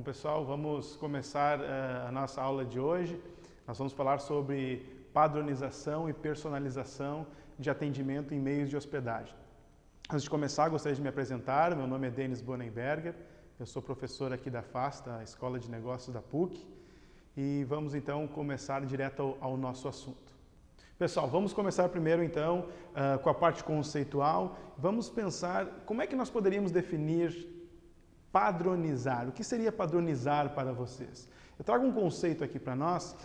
pessoal, vamos começar a nossa aula de hoje. Nós vamos falar sobre padronização e personalização de atendimento em meios de hospedagem. Antes de começar, gostaria de me apresentar. Meu nome é Denis Bonenberger, eu sou professor aqui da FAS, da Escola de Negócios da PUC, e vamos então começar direto ao nosso assunto. Pessoal, vamos começar primeiro então com a parte conceitual. Vamos pensar como é que nós poderíamos definir padronizar. O que seria padronizar para vocês? Eu trago um conceito aqui para nós,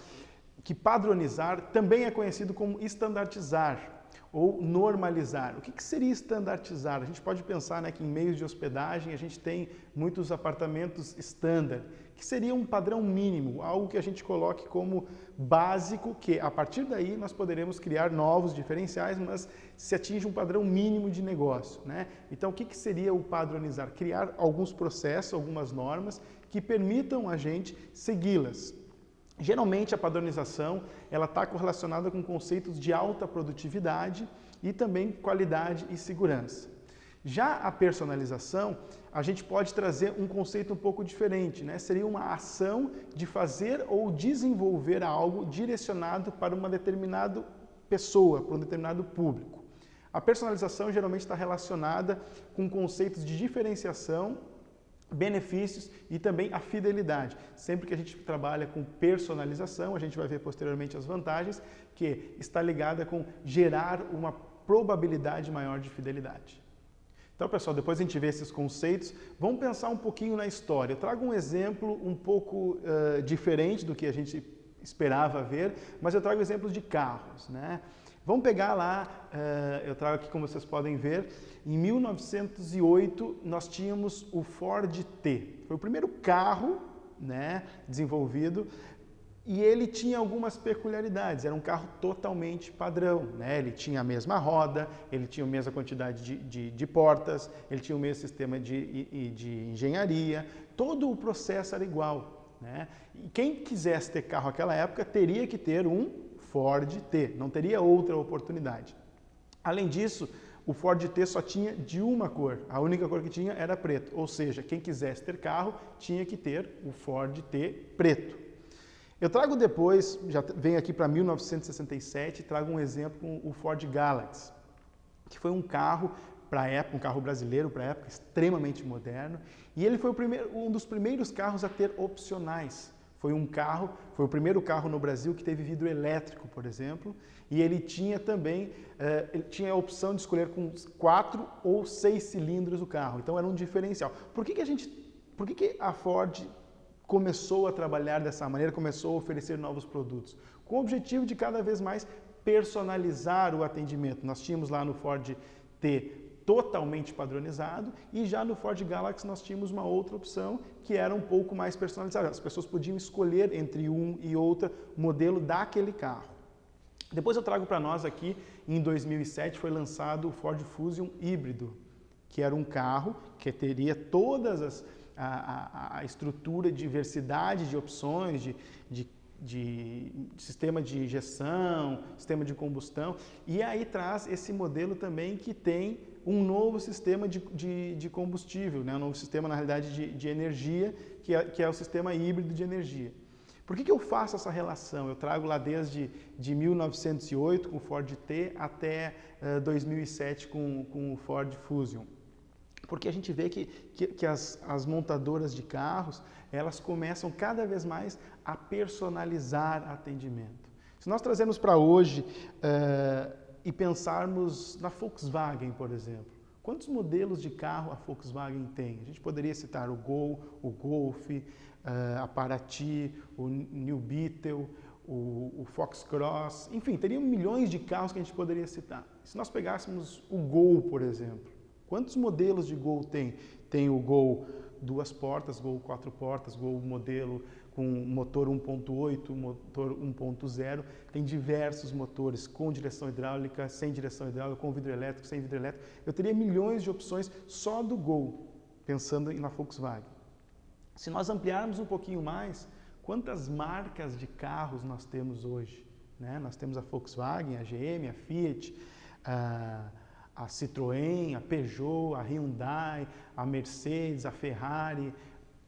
que padronizar também é conhecido como estandartizar ou normalizar. O que seria estandartizar? A gente pode pensar, né, que em meios de hospedagem a gente tem muitos apartamentos standard, que seria um padrão mínimo, algo que a gente coloque como básico, que a partir daí nós poderemos criar novos diferenciais, mas se atinge um padrão mínimo de negócio, né? Então, o que seria o padronizar? Criar alguns processos, algumas normas que permitam a gente segui-las. Geralmente a padronização ela está correlacionada com conceitos de alta produtividade e também qualidade e segurança. Já a personalização, a gente pode trazer um conceito um pouco diferente, né? Seria uma ação de fazer ou desenvolver algo direcionado para uma determinada pessoa, para um determinado público. A personalização geralmente está relacionada com conceitos de diferenciação, benefícios e também a fidelidade. Sempre que a gente trabalha com personalização, a gente vai ver posteriormente as vantagens, que está ligada com gerar uma probabilidade maior de fidelidade. Então, pessoal, depois a gente vê esses conceitos, vamos pensar um pouquinho na história. Eu trago um exemplo um pouco diferente do que a gente esperava ver, mas eu trago exemplos de carros, né? Vamos pegar lá, eu trago aqui como vocês podem ver, em 1908 nós tínhamos o Ford T. Foi o primeiro carro, né, desenvolvido e ele tinha algumas peculiaridades. Era um carro totalmente padrão, né? Ele tinha a mesma roda, ele tinha a mesma quantidade de portas, ele tinha o mesmo sistema de engenharia, todo o processo era igual, né? E quem quisesse ter carro naquela época teria que ter um Ford T, não teria outra oportunidade. Além disso, o Ford T só tinha de uma cor, a única cor que tinha era preto, ou seja, quem quisesse ter carro tinha que ter o Ford T preto. Eu trago depois, já venho aqui para 1967, trago um exemplo com o Ford Galaxy, que foi um carro para a época, um carro brasileiro para a época, extremamente moderno, e ele foi um dos primeiros carros a ter opcionais. Foi o primeiro carro no Brasil que teve vidro elétrico, por exemplo, e ele tinha também a opção de escolher com 4 ou 6 cilindros o carro, então era um diferencial. Por que a Ford começou a trabalhar dessa maneira, começou a oferecer novos produtos? Com o objetivo de cada vez mais personalizar o atendimento. Nós tínhamos lá no Ford T totalmente padronizado e já no Ford Galaxy nós tínhamos uma outra opção que era um pouco mais personalizada. As pessoas podiam escolher entre um e outro modelo daquele carro. Depois eu trago para nós aqui, em 2007 foi lançado o Ford Fusion híbrido, que era um carro que teria todas a estrutura, diversidade de opções, de sistema de injeção, sistema de combustão, e aí traz esse modelo também que tem um novo sistema de combustível, né? Um novo sistema, na realidade, de energia, que é o sistema híbrido de energia. Por que eu faço essa relação? Eu trago lá desde 1908 com o Ford T até 2007 com o Ford Fusion. Porque a gente vê que as montadoras de carros, elas começam cada vez mais a personalizar atendimento. Se nós trazermos para hoje e pensarmos na Volkswagen, por exemplo, quantos modelos de carro a Volkswagen tem? A gente poderia citar o Gol, o Golf, a Paraty, o New Beetle, o Fox-Cross, enfim, teriam milhões de carros que a gente poderia citar. Se nós pegássemos o Gol, por exemplo, quantos modelos de Gol tem? Tem o Gol 2 portas, Gol 4 portas, Gol modelo com motor 1.8, motor 1.0, tem diversos motores com direção hidráulica, sem direção hidráulica, com vidro elétrico, sem vidro elétrico. Eu teria milhões de opções só do Gol, pensando na Volkswagen. Se nós ampliarmos um pouquinho mais, quantas marcas de carros nós temos hoje, né? Nós temos a Volkswagen, a GM, a Fiat, a Citroën, a Peugeot, a Hyundai, a Mercedes, a Ferrari,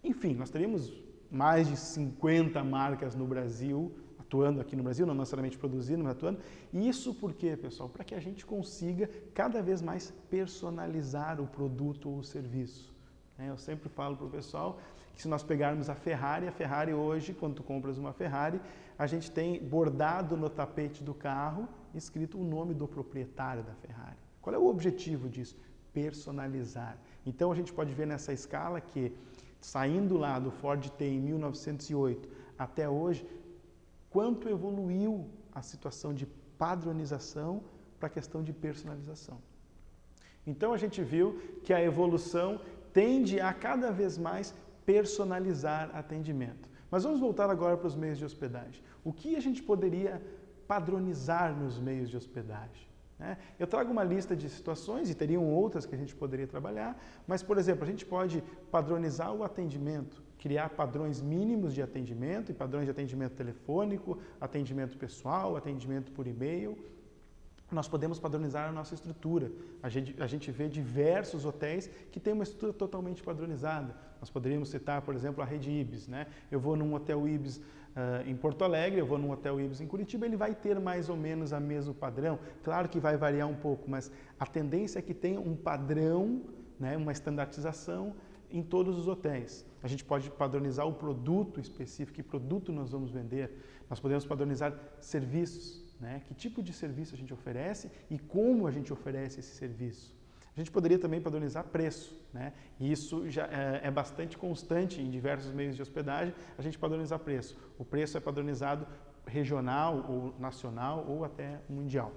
Enfim, nós teríamos mais de 50 marcas no Brasil, atuando aqui no Brasil, não necessariamente produzindo, mas atuando. E isso por quê, pessoal? Para que a gente consiga cada vez mais personalizar o produto ou o serviço. Eu sempre falo para o pessoal que se nós pegarmos a Ferrari hoje, quando tu compras uma Ferrari, a gente tem bordado no tapete do carro, escrito o nome do proprietário da Ferrari. Qual é o objetivo disso? Personalizar. Então a gente pode ver nessa escala que, saindo lá do Ford T em 1908 até hoje, quanto evoluiu a situação de padronização para a questão de personalização. Então a gente viu que a evolução tende a cada vez mais personalizar atendimento. Mas vamos voltar agora para os meios de hospedagem. O que a gente poderia padronizar nos meios de hospedagem? Eu trago uma lista de situações, e teriam outras que a gente poderia trabalhar, mas, por exemplo, a gente pode padronizar o atendimento, criar padrões mínimos de atendimento, e padrões de atendimento telefônico, atendimento pessoal, atendimento por e-mail. Nós podemos padronizar a nossa estrutura. A gente vê diversos hotéis que têm uma estrutura totalmente padronizada. Nós poderíamos citar, por exemplo, a rede Ibis. Eu vou num hotel Ibis em Porto Alegre, eu vou num hotel Ibis em Curitiba, ele vai ter mais ou menos o mesmo padrão. Claro que vai variar um pouco, mas a tendência é que tenha um padrão, uma estandartização em todos os hotéis. A gente pode padronizar o produto específico, que produto nós vamos vender. Nós podemos padronizar serviços. Que tipo de serviço a gente oferece e como a gente oferece esse serviço. A gente poderia também padronizar preço, E isso já é bastante constante em diversos meios de hospedagem, a gente padronizar preço. O preço é padronizado regional ou nacional ou até mundial.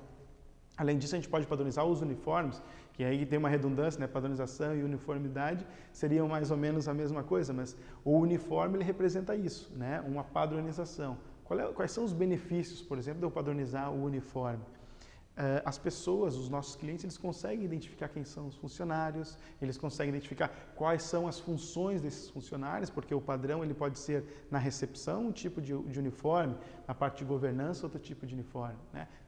Além disso, a gente pode padronizar os uniformes, que aí tem uma redundância, padronização e uniformidade seriam mais ou menos a mesma coisa, mas o uniforme ele representa isso, uma padronização. Quais são os benefícios, por exemplo, de eu padronizar o uniforme? As pessoas, os nossos clientes, eles conseguem identificar quem são os funcionários, eles conseguem identificar quais são as funções desses funcionários, porque o padrão ele pode ser na recepção um tipo de uniforme, na parte de governança outro tipo de uniforme.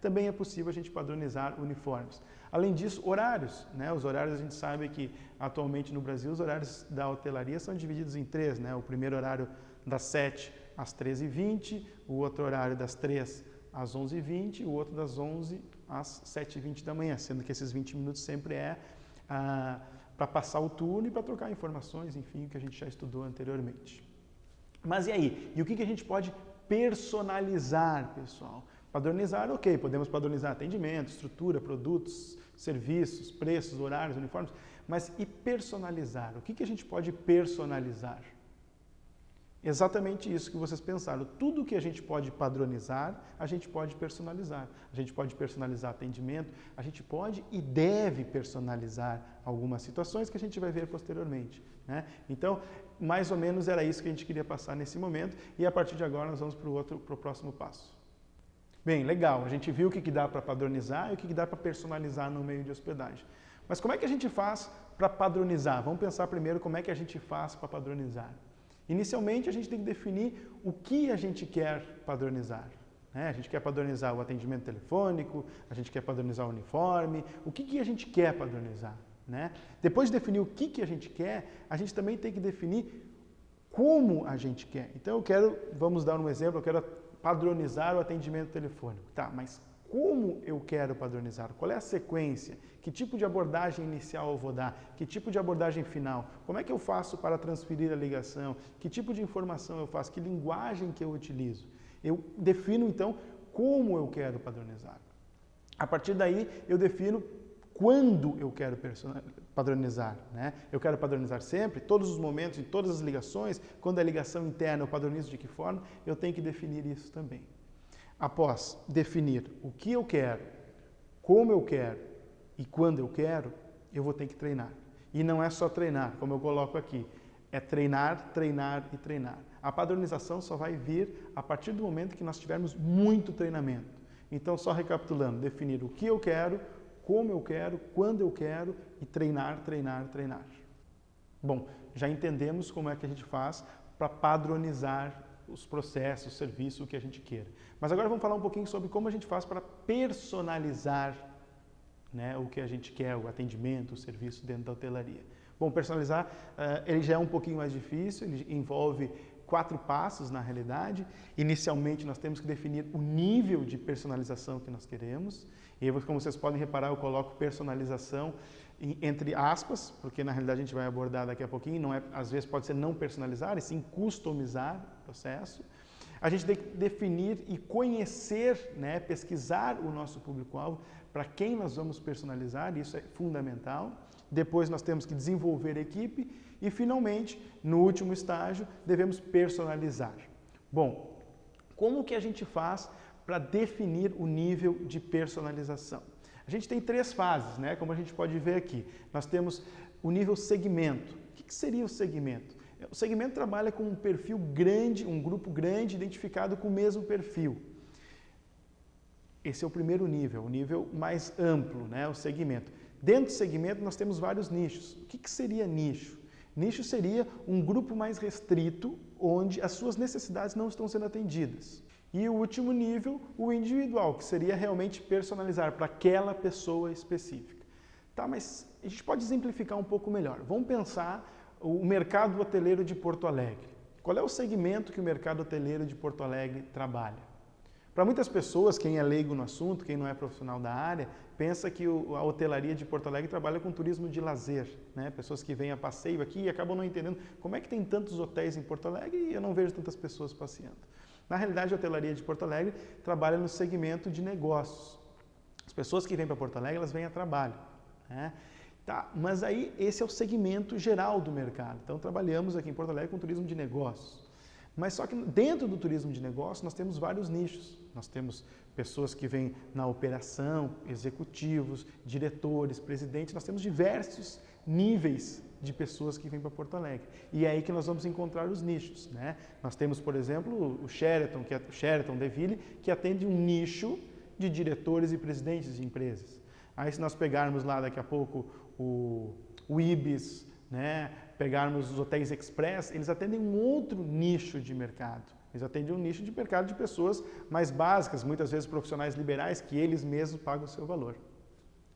Também é possível a gente padronizar uniformes. Além disso, horários. Os horários a gente sabe que atualmente no Brasil os horários da hotelaria são divididos em três. O primeiro horário das 7 às 13h20, o outro horário das 3 às 11h20 e o outro das 11 às 7h20 da manhã, sendo que esses 20 minutos sempre para passar o turno e para trocar informações, enfim, o que a gente já estudou anteriormente. Mas e aí? E o que a gente pode personalizar, pessoal? Padronizar, ok, podemos padronizar atendimento, estrutura, produtos, serviços, preços, horários, uniformes, mas e personalizar? O que a gente pode personalizar? Exatamente isso que vocês pensaram. Tudo que a gente pode padronizar, a gente pode personalizar. A gente pode personalizar atendimento, a gente pode e deve personalizar algumas situações que a gente vai ver posteriormente. Então, mais ou menos era isso que a gente queria passar nesse momento e a partir de agora nós vamos para o próximo passo. Bem, legal, a gente viu o que dá para padronizar e o que dá para personalizar no meio de hospedagem. Mas como é que a gente faz para padronizar? Vamos pensar primeiro como é que a gente faz para padronizar. Inicialmente, a gente tem que definir o que a gente quer padronizar. A gente quer padronizar o atendimento telefônico, a gente quer padronizar o uniforme, o que a gente quer padronizar. Depois de definir o que a gente quer, a gente também tem que definir como a gente quer. Então, vamos dar um exemplo, eu quero padronizar o atendimento telefônico. Tá, mas como eu quero padronizar? Qual é a sequência? Que tipo de abordagem inicial eu vou dar? Que tipo de abordagem final? Como é que eu faço para transferir a ligação? Que tipo de informação eu faço? Que linguagem que eu utilizo? Eu defino, então, como eu quero padronizar. A partir daí, eu defino quando eu quero padronizar. Eu quero padronizar sempre, todos os momentos, em todas as ligações. Quando é ligação interna, eu padronizo de que forma? Eu tenho que definir isso também. Após definir o que eu quero, como eu quero e quando eu quero, eu vou ter que treinar. E não é só treinar, como eu coloco aqui, é treinar, treinar e treinar. A padronização só vai vir a partir do momento que nós tivermos muito treinamento. Então, só recapitulando, definir o que eu quero, como eu quero, quando eu quero e treinar, treinar, treinar. Bom, já entendemos como é que a gente faz para padronizar os processos, o serviço, o que a gente queira. Mas agora vamos falar um pouquinho sobre como a gente faz para personalizar o que a gente quer, o atendimento, o serviço dentro da hotelaria. Bom, personalizar, ele já é um pouquinho mais difícil, ele envolve 4 passos na realidade. Inicialmente, nós temos que definir o nível de personalização que nós queremos. E como vocês podem reparar, eu coloco personalização entre aspas, porque na realidade a gente vai abordar daqui a pouquinho, não é, às vezes pode ser não personalizar, e sim customizar o processo. A gente tem que definir e conhecer, né, pesquisar o nosso público-alvo, para quem nós vamos personalizar, isso é fundamental. Depois nós temos que desenvolver a equipe e, finalmente, no último estágio, devemos personalizar. Bom, como que a gente faz para definir o nível de personalização? A gente tem 3 fases, né? Como a gente pode ver aqui. Nós temos o nível segmento. O que seria o segmento? O segmento trabalha com um perfil grande, um grupo grande identificado com o mesmo perfil. Esse é o primeiro nível, o nível mais amplo, né? O segmento. Dentro do segmento nós temos vários nichos. O que seria nicho? Nicho seria um grupo mais restrito, onde as suas necessidades não estão sendo atendidas. E o último nível, o individual, que seria realmente personalizar para aquela pessoa específica. Tá, mas a gente pode exemplificar um pouco melhor. Vamos pensar o mercado hoteleiro de Porto Alegre. Qual é o segmento que o mercado hoteleiro de Porto Alegre trabalha? Para muitas pessoas, quem é leigo no assunto, quem não é profissional da área, pensa que a hotelaria de Porto Alegre trabalha com turismo de lazer, né? Pessoas que vêm a passeio aqui e acabam não entendendo como é que tem tantos hotéis em Porto Alegre e eu não vejo tantas pessoas passeando. Na realidade, a hotelaria de Porto Alegre trabalha no segmento de negócios. As pessoas que vêm para Porto Alegre, elas vêm a trabalho, né? Tá, mas aí esse é o segmento geral do mercado. Então, trabalhamos aqui em Porto Alegre com turismo de negócios. Mas só que dentro do turismo de negócios, nós temos vários nichos. Nós temos pessoas que vêm na operação, executivos, diretores, presidentes. Nós temos diversos níveis de pessoas que vêm para Porto Alegre. E é aí que nós vamos encontrar os nichos, né? Nós temos, por exemplo, o Sheraton, que é o Sheraton Deville, que atende um nicho de diretores e presidentes de empresas. Aí se nós pegarmos lá daqui a pouco o Ibis, né? Pegarmos os hotéis Express, eles atendem um outro nicho de mercado. Eles atendem um nicho de mercado de pessoas mais básicas, muitas vezes profissionais liberais, que eles mesmos pagam o seu valor.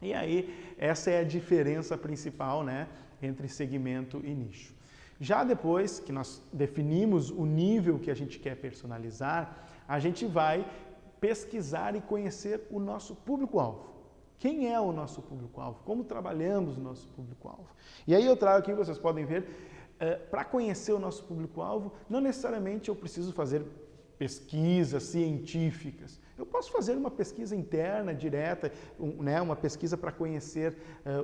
E aí, essa é a diferença principal, né, entre segmento e nicho. Já depois que nós definimos o nível que a gente quer personalizar, a gente vai pesquisar e conhecer o nosso público-alvo. Quem é o nosso público-alvo? Como trabalhamos o nosso público-alvo? E aí eu trago aqui, vocês podem ver, para conhecer o nosso público-alvo, não necessariamente eu preciso fazer pesquisas científicas. Eu posso fazer uma pesquisa interna, direta, uma pesquisa para conhecer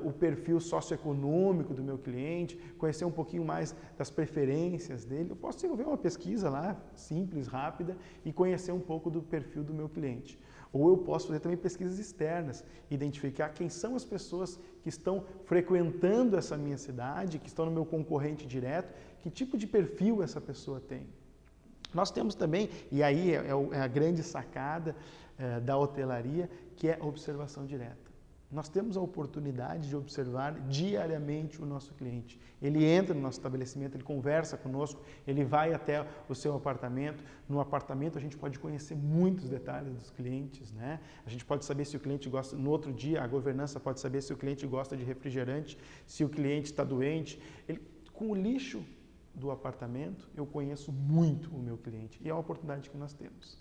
o perfil socioeconômico do meu cliente, conhecer um pouquinho mais das preferências dele. Eu posso desenvolver uma pesquisa lá, simples, rápida, e conhecer um pouco do perfil do meu cliente. Ou eu posso fazer também pesquisas externas, identificar quem são as pessoas que estão frequentando essa minha cidade, que estão no meu concorrente direto, que tipo de perfil essa pessoa tem. Nós temos também, e aí é a grande sacada da hotelaria, que é a observação direta. Nós temos a oportunidade de observar diariamente o nosso cliente. Ele entra no nosso estabelecimento, ele conversa conosco, ele vai até o seu apartamento. No apartamento a gente pode conhecer muitos detalhes dos clientes, né? A gente pode saber se o cliente gosta, no outro dia a governança pode saber se o cliente gosta de refrigerante, se o cliente está doente. Com o lixo do apartamento, eu conheço muito o meu cliente e é uma oportunidade que nós temos.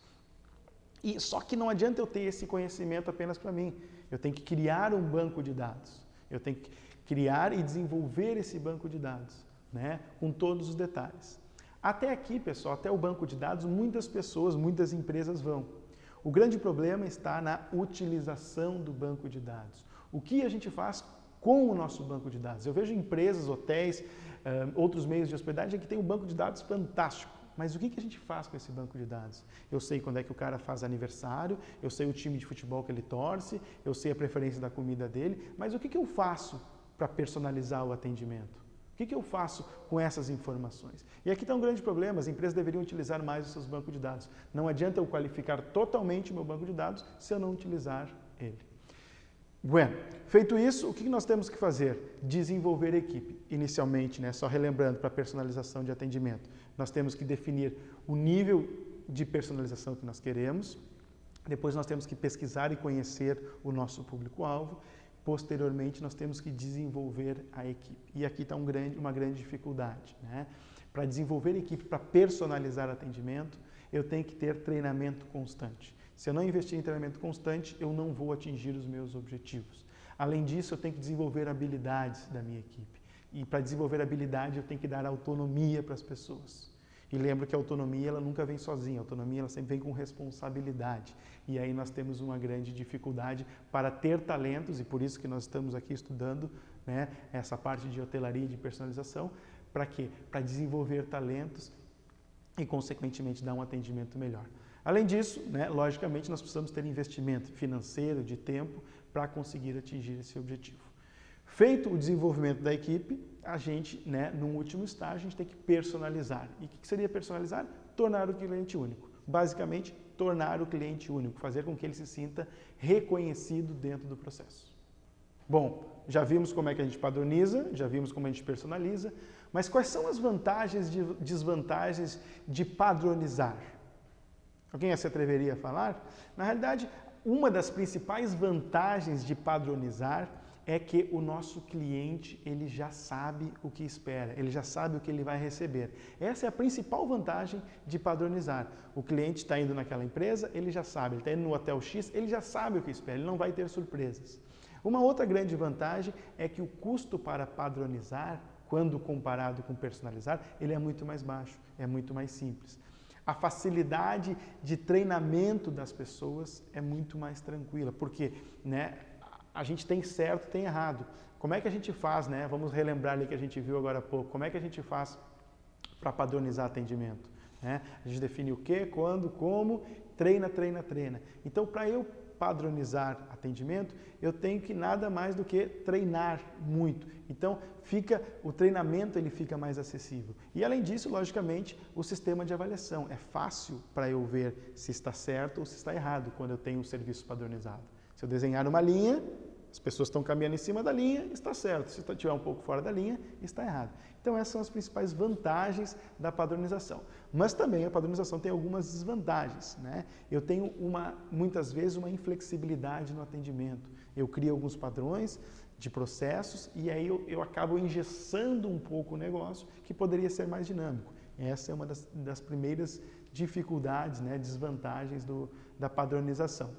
E só que não adianta eu ter esse conhecimento apenas para mim. Eu tenho que criar um banco de dados. Eu tenho que criar e desenvolver esse banco de dados, né, com todos os detalhes. Até aqui, pessoal, até o banco de dados, muitas pessoas, muitas empresas vão. O grande problema está na utilização do banco de dados. O que a gente faz com o nosso banco de dados? Eu vejo empresas, hotéis, outros meios de hospedagem que tem um banco de dados fantástico. Mas o que a gente faz com esse banco de dados? Eu sei quando é que o cara faz aniversário, eu sei o time de futebol que ele torce, eu sei a preferência da comida dele, mas o que eu faço para personalizar o atendimento? O que eu faço com essas informações? E aqui está um grande problema, as empresas deveriam utilizar mais os seus bancos de dados. Não adianta eu qualificar totalmente o meu banco de dados se eu não utilizar ele. Bueno, feito isso, o que nós temos que fazer? Desenvolver a equipe. Inicialmente, né, só relembrando para a personalização de atendimento, nós temos que definir o nível de personalização que nós queremos. Depois nós temos que pesquisar e conhecer o nosso público-alvo. posteriormente nós temos que desenvolver a equipe. E aqui está uma grande dificuldade, né? Para desenvolver a equipe, para personalizar atendimento, eu tenho que ter treinamento constante. Se eu não investir em treinamento constante, eu não vou atingir os meus objetivos. Além disso, eu tenho que desenvolver habilidades da minha equipe. E para desenvolver habilidade, eu tenho que dar autonomia para as pessoas. E lembro que a autonomia ela nunca vem sozinha, a autonomia ela sempre vem com responsabilidade. E aí nós temos uma grande dificuldade para ter talentos, e por isso que nós estamos aqui estudando, né, essa parte de hotelaria e de personalização. Para quê? Para desenvolver talentos e, consequentemente, dar um atendimento melhor. Além disso, né, logicamente, nós precisamos ter investimento financeiro, de tempo, para conseguir atingir esse objetivo. Feito o desenvolvimento da equipe, a gente, né, num último estágio, a gente tem que personalizar. E o que seria personalizar? Tornar o cliente único. Basicamente, tornar o cliente único, fazer com que ele se sinta reconhecido dentro do processo. Bom, já vimos como é que a gente padroniza, já vimos como a gente personaliza, mas quais são as vantagens e desvantagens de padronizar? Alguém se atreveria a falar? Na realidade, uma das principais vantagens de padronizar é que o nosso cliente ele já sabe o que espera, ele já sabe o que ele vai receber. Essa é a principal vantagem de padronizar. O cliente está indo naquela empresa, ele já sabe, ele está indo no hotel X, ele já sabe o que espera, ele não vai ter surpresas. Uma outra grande vantagem é que o custo para padronizar, quando comparado com personalizar, ele é muito mais baixo, é muito mais simples. A facilidade de treinamento das pessoas é muito mais tranquila, porque, né, a gente tem certo e tem errado. Como é que a gente faz, né? Vamos relembrar ali que a gente viu agora há pouco. Como é que a gente faz para padronizar atendimento? Né? A gente define o que, quando, como, treina. Então, para eu padronizar atendimento, eu tenho que nada mais do que treinar muito. Então, o treinamento ele fica mais acessível. E além disso, logicamente, o sistema de avaliação. É fácil para eu ver se está certo ou se está errado quando eu tenho um serviço padronizado. Se eu desenhar uma linha, as pessoas estão caminhando em cima da linha, está certo. Se estiver um pouco fora da linha, está errado. Então, essas são as principais vantagens da padronização. Mas também a padronização tem algumas desvantagens, né? Eu tenho, muitas vezes, uma inflexibilidade no atendimento. Eu crio alguns padrões de processos e aí eu acabo engessando um pouco o negócio que poderia ser mais dinâmico. Essa é uma das primeiras dificuldades, né, desvantagens da padronização.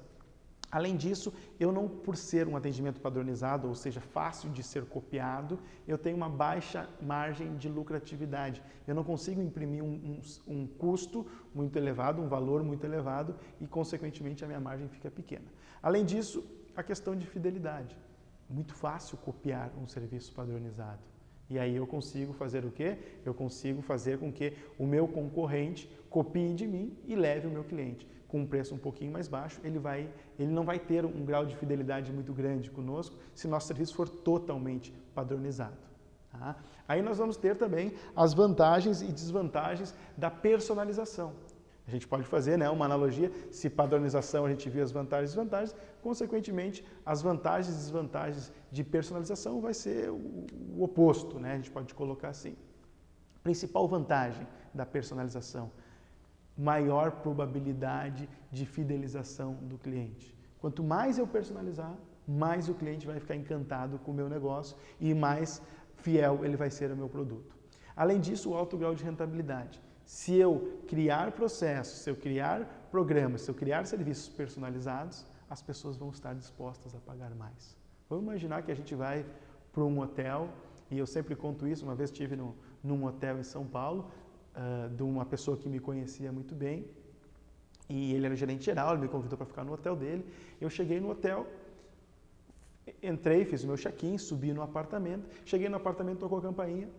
Além disso, eu não, por ser um atendimento padronizado, ou seja, fácil de ser copiado, eu tenho uma baixa margem de lucratividade. Eu não consigo imprimir um custo muito elevado, um valor muito elevado e, consequentemente, a minha margem fica pequena. Além disso, a questão de fidelidade. Muito fácil copiar um serviço padronizado. E aí eu consigo fazer o quê? Eu consigo fazer com que o meu concorrente copie de mim e leve o meu cliente. Com um preço um pouquinho mais baixo, ele não vai ter um grau de fidelidade muito grande conosco se nosso serviço for totalmente padronizado. Tá? Aí nós vamos ter também as vantagens e desvantagens da personalização. A gente pode fazer, né, uma analogia, se padronização a gente viu as vantagens e desvantagens, consequentemente as vantagens e desvantagens de personalização vai ser o oposto, né? A gente pode colocar assim. Principal vantagem da personalização: maior probabilidade de fidelização do cliente. Quanto mais eu personalizar, mais o cliente vai ficar encantado com o meu negócio e mais fiel ele vai ser ao meu produto. Além disso, o alto grau de rentabilidade. Se eu criar processos, se eu criar programas, se eu criar serviços personalizados, as pessoas vão estar dispostas a pagar mais. Vamos imaginar que a gente vai para um hotel, e eu sempre conto isso, uma vez estive num hotel em São Paulo, de uma pessoa que me conhecia muito bem, e ele era gerente geral, ele me convidou para ficar no hotel dele. Eu cheguei no hotel, entrei, fiz o meu check-in, subi no apartamento, cheguei no apartamento, tocou a campainha,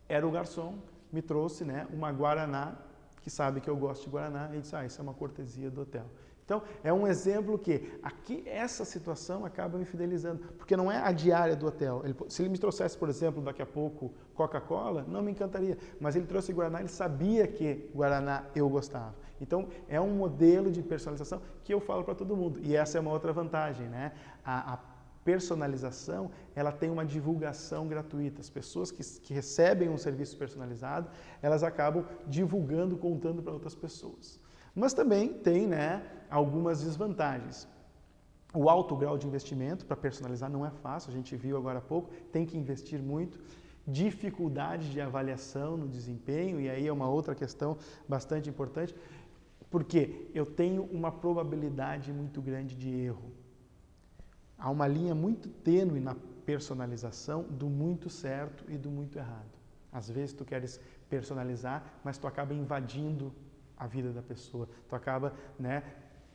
era o garçom, me trouxe, né, uma guaraná, que sabe que eu gosto de guaraná, e disse, isso é uma cortesia do hotel. Então, é um exemplo que aqui essa situação acaba me fidelizando, porque não é a diária do hotel. Se ele me trouxesse, por exemplo, daqui a pouco Coca-Cola, não me encantaria, mas ele trouxe Guaraná, ele sabia que Guaraná eu gostava. Então, é um modelo de personalização que eu falo para todo mundo, e essa é uma outra vantagem, né? A personalização, ela tem uma divulgação gratuita. As pessoas que recebem um serviço personalizado, elas acabam divulgando, contando para outras pessoas. Mas também tem, né, algumas desvantagens. o alto grau de investimento para personalizar não é fácil, a gente viu agora há pouco, tem que investir muito. Dificuldade de avaliação no desempenho, e aí é uma outra questão bastante importante, porque eu tenho uma probabilidade muito grande de erro. Há uma linha muito tênue na personalização do muito certo e do muito errado. Às vezes tu queres personalizar, mas tu acaba invadindo a vida da pessoa, tu acaba,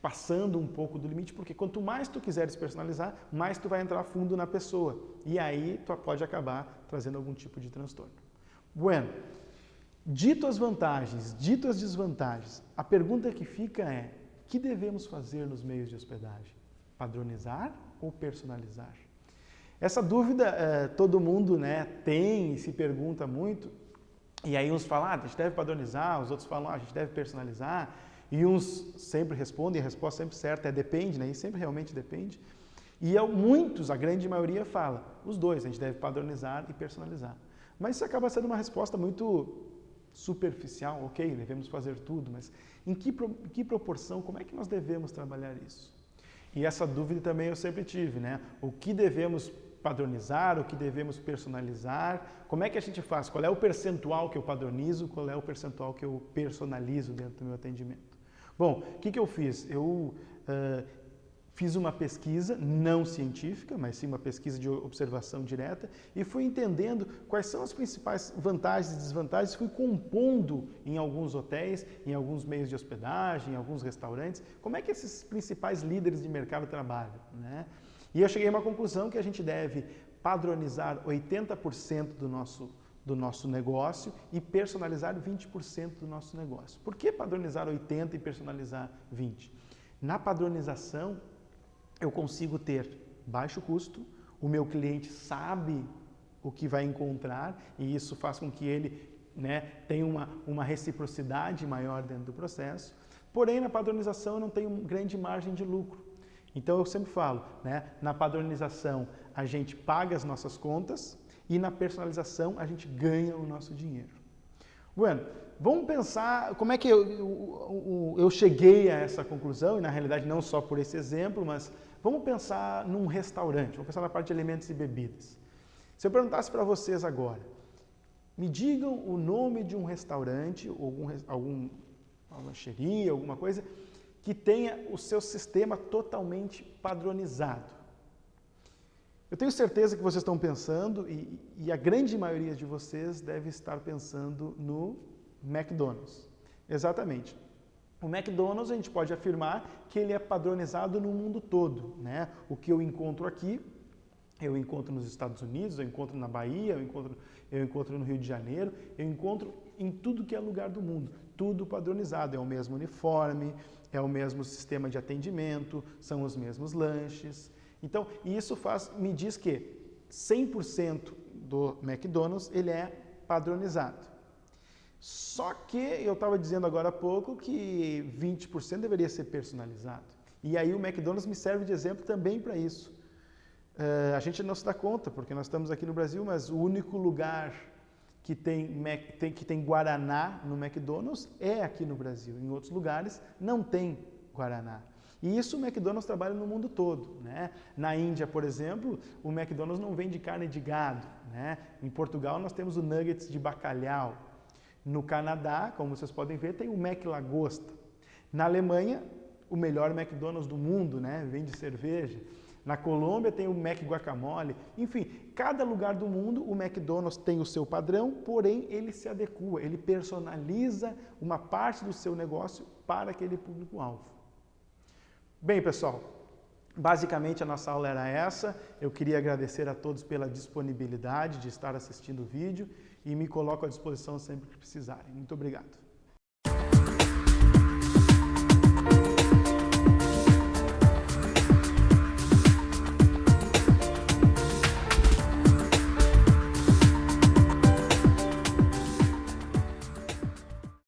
passando um pouco do limite, porque quanto mais tu quiseres personalizar, mais tu vai entrar fundo na pessoa. E aí tu pode acabar trazendo algum tipo de transtorno. Bueno, dito as vantagens, dito as desvantagens, a pergunta que fica é: o que devemos fazer nos meios de hospedagem? Padronizar ou personalizar? Essa dúvida todo mundo tem e se pergunta muito. E aí uns falam, a gente deve padronizar, os outros falam, a gente deve personalizar. E uns sempre respondem, a resposta sempre certa é depende, e sempre realmente depende. E muitos, a grande maioria, fala, os dois, a gente deve padronizar e personalizar. Mas isso acaba sendo uma resposta muito superficial, ok, devemos fazer tudo, mas em que proporção, como é que nós devemos trabalhar isso? E essa dúvida também eu sempre tive, o que devemos padronizar, o que devemos personalizar, como é que a gente faz, qual é o percentual que eu padronizo, qual é o percentual que eu personalizo dentro do meu atendimento. Bom, o que eu fiz? Eu fiz uma pesquisa não científica, mas sim uma pesquisa de observação direta e fui entendendo quais são as principais vantagens e desvantagens, fui compondo em alguns hotéis, em alguns meios de hospedagem, em alguns restaurantes, como é que esses principais líderes de mercado trabalham, E eu cheguei a uma conclusão que a gente deve padronizar 80% do nosso negócio e personalizar 20% do nosso negócio. Por que padronizar 80% e personalizar 20%? Na padronização, eu consigo ter baixo custo, o meu cliente sabe o que vai encontrar e isso faz com que ele tenha uma reciprocidade maior dentro do processo. Porém, na padronização eu não tenho grande margem de lucro. Então eu sempre falo, na padronização a gente paga as nossas contas e na personalização a gente ganha o nosso dinheiro. Bueno, vamos pensar como é que eu cheguei a essa conclusão, e na realidade não só por esse exemplo, mas vamos pensar num restaurante, vamos pensar na parte de alimentos e bebidas. Se eu perguntasse para vocês agora, me digam o nome de um restaurante, ou alguma lancheria, alguma coisa, que tenha o seu sistema totalmente padronizado. Eu tenho certeza que vocês estão pensando, e a grande maioria de vocês deve estar pensando no McDonald's. Exatamente. O McDonald's a gente pode afirmar que ele é padronizado no mundo todo, O que eu encontro aqui, eu encontro nos Estados Unidos, eu encontro na Bahia, eu encontro no Rio de Janeiro, eu encontro em tudo que é lugar do mundo. Tudo padronizado, é o mesmo uniforme, é o mesmo sistema de atendimento, são os mesmos lanches. Então, isso me diz que 100% do McDonald's ele é padronizado. Só que eu estava dizendo agora há pouco que 20% deveria ser personalizado. E aí o McDonald's me serve de exemplo também para isso. A gente não se dá conta, porque nós estamos aqui no Brasil, mas o único lugar que tem Guaraná no McDonald's é aqui no Brasil. Em outros lugares não tem Guaraná. E isso o McDonald's trabalha no mundo todo, Na Índia, por exemplo, o McDonald's não vende carne de gado, Em Portugal nós temos o nuggets de bacalhau. No Canadá, como vocês podem ver, tem o McLagosta. Na Alemanha, o melhor McDonald's do mundo, Vende cerveja. Na Colômbia tem o McGuacamole. Enfim, cada lugar do mundo o McDonald's tem o seu padrão, porém ele se adequa, ele personaliza uma parte do seu negócio para aquele público-alvo. Bem, pessoal, basicamente a nossa aula era essa. Eu queria agradecer a todos pela disponibilidade de estar assistindo o vídeo e me coloco à disposição sempre que precisarem. Muito obrigado.